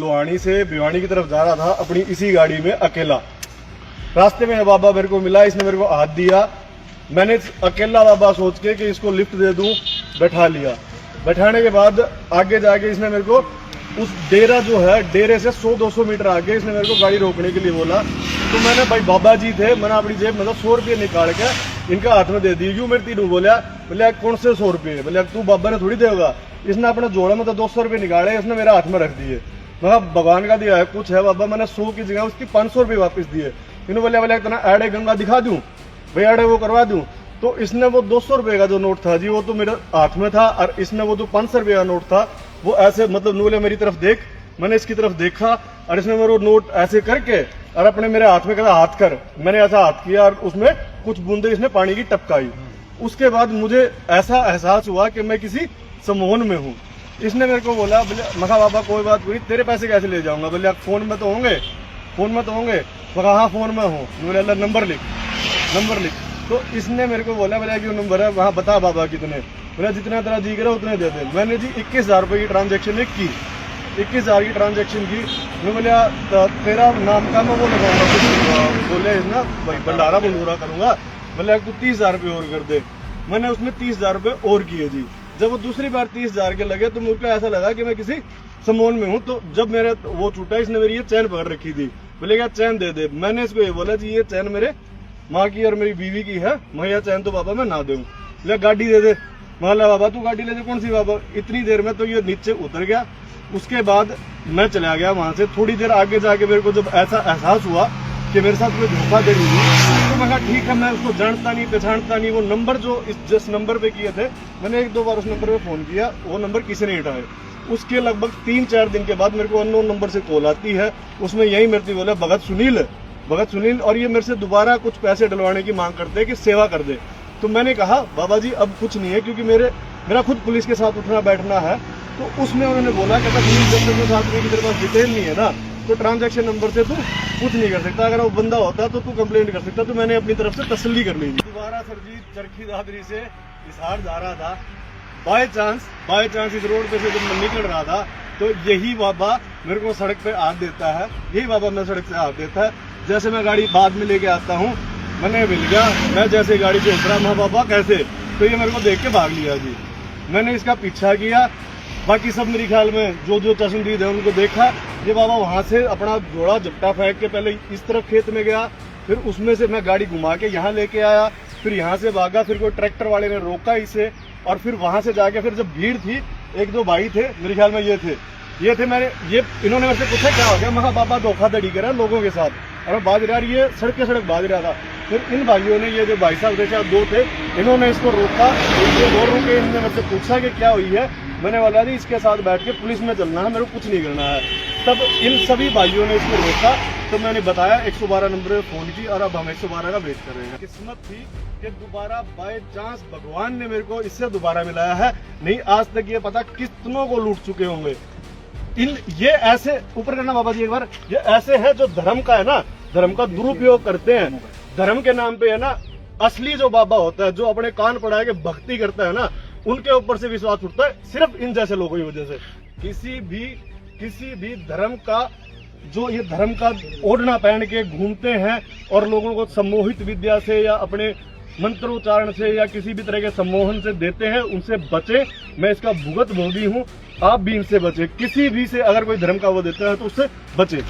लोहानी से भिवानी की तरफ जा रहा था अपनी इसी गाड़ी में अकेला। रास्ते में बाबा मेरे को मिला, इसने मेरे को हाथ दिया। मैंने अकेला बाबा सोच के कि इसको लिफ्ट दे दूं, बैठा लिया। बैठाने के बाद आगे जाके इसने मेरे को उस डेरा जो है, डेरे से 100-200 मीटर आगे इसने मेरे को गाड़ी रोकने के लिए बोला। तो मैंने, भाई बाबा जी थे, मैंने अपनी जेब मतलब 100 रुपये निकाल के इनका हाथ में दे दी। यूं मेरे तीनों बोलिया, बोले कौन से 100 रुपये? बोले तू बाबा ने थोड़ी देगा। इसने अपने जोड़े में तो 200 रुपये निकाले, इसने मेरे हाथ में रख दिए। मैं भगवान का दिया है कुछ है बाबा, मैंने 100 की जगह उसकी 500 रुपये वापस दिए। इन्होंने बोले इतना एडे गंगा दिखा दूं, भाई एडे वो करवा दूं। तो इसने वो 200 रुपये का जो नोट था जी, वो तो मेरे हाथ में था, और इसने वो जो 500 रुपये का नोट था वो ऐसे मतलब नूले मेरी तरफ देख, मैंने इसकी तरफ देखा और इसने मेरे नोट ऐसे करके और अपने मेरे हाथ में कहा हाथ कर। मैंने ऐसा हाथ किया और उसमें कुछ बूंदे इसने पानी की टपकाई। उसके बाद मुझे ऐसा एहसास हुआ कि मैं किसी सम्मोहन में हूँ। इसने मेरे को बोला, बोले मखा बाबा कोई बात नहीं, तेरे पैसे कैसे ले जाऊंगा? बोले आप फोन में तो होंगे, फोन में तो होंगे। मखा हाँ फोन में हूँ। बोले अल्लाह नंबर लिख, नंबर लिख। तो इसने मेरे को बोला, बोले क्यों नंबर है? वहाँ बता बाबा कितने? बोला जितना तेरा जी करे उतने दे दे। मैंने जी 21,000 रुपये की ट्रांजेक्शन की, 21,000 की ट्रांजेक्शन की। मैं बोले तेरा नाम का मैं वो लगाऊंगा, बोले ना भाई भंडारा बंडूरा करूंगा। बोले तू 30,000 रुपये और कर दे। मैंने उसमें 30,000 रुपये और किए जी। जब वो दूसरी बार 30,000 के लगे तो मुझको ऐसा लगा कि मैं किसी सम्मोहन में हूँ। तो जब मेरे वो छूटा, इसने मेरी ये चैन पकड़ रखी थी। बोले क्या चैन दे दे। मैंने इसको ये बोला जी ये चैन मेरे माँ की और मेरी बीवी की है, मैं यह चैन तो बाबा मैं ना दूं। बोले गाड़ी दे दे। मान बाबा तू गाड़ी ले दे। कौन सी बाबा? इतनी देर में तो ये नीचे उतर गया। उसके बाद मैं चला गया वहां से। थोड़ी देर आगे जाके मेरे को जब ऐसा एहसास हुआ कि मेरे साथ कोई धोखाधड़ी हुई, तो मैं कहा ठीक है, मैं उसको जानता नहीं पहचानता नहीं। वो नंबर जो जिस नंबर पे किए थे, मैंने 1-2 बार उस नंबर पे फोन किया, वो नंबर किसी नहीं उठाया। उसके लगभग 3-4 दिन के बाद मेरे को अननोन नंबर से कॉल आती है। उसमें यही मेरे बोला भगत सुनील, और ये मेरे से दोबारा कुछ पैसे डलवाने की मांग करते हैं कि सेवा कर दे। तो मैंने कहा बाबा जी अब कुछ नहीं है, क्योंकि मेरा खुद पुलिस के साथ उठना बैठना है। तो उसमें उन्होंने बोला कि तेरे पास डिटेल नहीं है ना, तो ट्रांजैक्शन नंबर से तू कुछ नहीं कर सकता। अगर वो बंदा होता तो तू कंप्लेंट कर सकता। तो मैंने अपनी तरफ से तसल्ली कर ली। दोबारा सर जी चरखी दादरी से हिसार जा रहा था। बाय चांस इस रोड पे से जब मैं निकल रहा था तो यही बाबा मेरे को सड़क पे हाथ देता है। यही बाबा मेरे सड़क से हाथ देता है। जैसे मैं गाड़ी बाद में लेके आता हूँ, मैंने मिल गया, मैं जैसे गाड़ी से उतरा, मैं बाबा कैसे? तो ये मेरे को देख के भाग लिया जी। मैंने इसका पीछा किया। बाकी सब मेरे ख्याल में जो चश्मदीद है उनको देखा। ये बाबा वहां से अपना जोड़ा झपटा फेंक के पहले इस तरफ खेत में गया, फिर उसमें से मैं गाड़ी घुमा के यहाँ लेके आया, फिर यहाँ से भागा। फिर कोई ट्रैक्टर वाले ने रोका इसे, और फिर वहां से जाके फिर जब भीड़ थी, 1-2 भाई थे मेरे ख्याल में, ये थे इन्होंने मेरे से पूछा क्या हो गया? मैं बाबा धोखाधड़ी कर रहा है लोगों के साथ, और मैं बाज रहा, ये सड़क के सड़क बाज रहा था। फिर इन भाइयों ने, ये जो भाई साहब थे, 2 थे, इन्होंने इसको रोका। और रुके, इन्होंने मेरे से पूछा कि क्या हुई है? मैंने बोला जी इसके साथ बैठ के पुलिस में चलना है, मेरे को कुछ नहीं करना है। तब इन सभी भाइयों ने इसको रोका। तो मैंने बताया 112 नंबर पे फोन की, और अब हम 112 का वेट कर रहे हैं। किस्मत थी कि दोबारा बाय चांस भगवान ने मेरे को इससे दोबारा मिलाया है। नहीं आज तक ये पता कितनों को लूट चुके होंगे। ये ऐसे ऊपर करना बाबा जी एक बार, ये ऐसे है जो धर्म का है ना, धर्म का दुरुपयोग करते हैं। धर्म के नाम पे है ना, असली जो बाबा होता है, जो अपने कान पढ़ा के भक्ति करता है ना, उनके ऊपर से विश्वास उठता है सिर्फ इन जैसे लोगों की वजह से। किसी भी धर्म का जो ये धर्म का ओढ़ना पहन के घूमते हैं और लोगों को सम्मोहित विद्या से या अपने मंत्रोच्चारण से या किसी भी तरह के सम्मोहन से देते हैं, उनसे बचे। मैं इसका भुगत भोगी हूँ, आप भी इनसे बचे। किसी भी से अगर कोई धर्म का वो देता है तो उससे बचे।